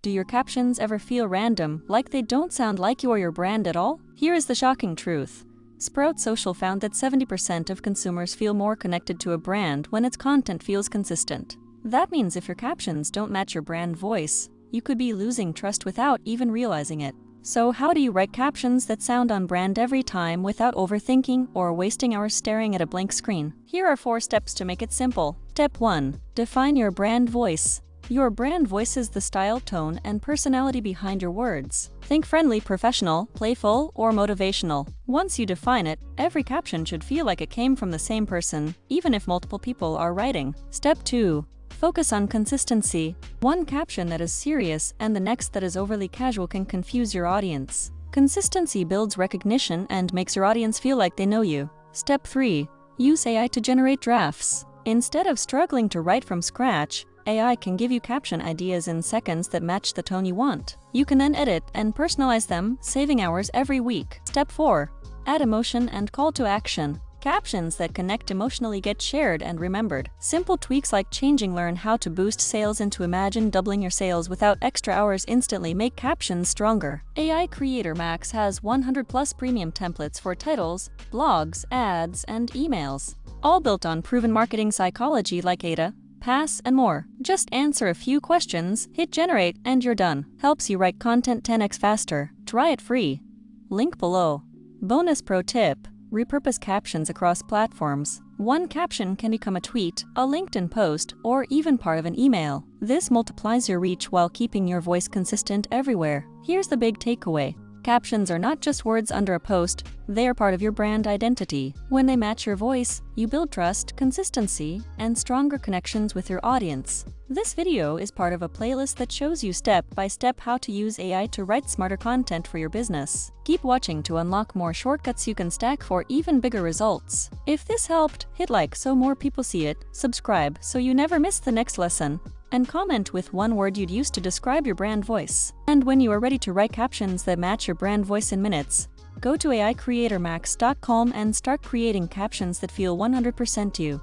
Do your captions ever feel random, like they don't sound like you or your brand at all? Here is the shocking truth. Sprout Social found that 70% of consumers feel more connected to a brand when its content feels consistent. That means if your captions don't match your brand voice, you could be losing trust without even realizing it. So how do you write captions that sound on brand every time without overthinking or wasting hours staring at a blank screen? Here are 4 steps to make it simple. Step 1. Define your brand voice. Your brand voice is the style, tone, and personality behind your words. Think friendly, professional, playful, or motivational. Once you define it, every caption should feel like it came from the same person, even if multiple people are writing. Step 2. Focus on consistency. One caption that is serious and the next that is overly casual can confuse your audience. Consistency builds recognition and makes your audience feel like they know you. Step 3. Use AI to generate drafts. Instead of struggling to write from scratch, AI can give you caption ideas in seconds that match the tone you want. You can then edit and personalize them, saving hours every week. Step 4. Add emotion and call to action. Captions that connect emotionally get shared and remembered. Simple tweaks like changing "learn how to boost sales" into "imagine doubling your sales without extra hours" instantly make captions stronger. AI Creator Max has 100+ premium templates for titles, blogs, ads, and emails. All built on proven marketing psychology like ADA, PASS, and more. Just answer a few questions, hit generate, and you're done. Helps you write content 10x faster. Try it free. Link below. Bonus pro tip. Repurpose captions across platforms. One caption can become a tweet, a LinkedIn post, or even part of an email. This multiplies your reach while keeping your voice consistent everywhere. Here's the big takeaway. Captions are not just words under a post, they are part of your brand identity. When they match your voice, you build trust, consistency, and stronger connections with your audience. This video is part of a playlist that shows you step-by-step how to use AI to write smarter content for your business. Keep watching to unlock more shortcuts you can stack for even bigger results. If this helped, hit like so more people see it, subscribe so you never miss the next lesson, and comment with one word you'd use to describe your brand voice. And when you are ready to write captions that match your brand voice in minutes, go to AICreatorMax.com and start creating captions that feel 100% you.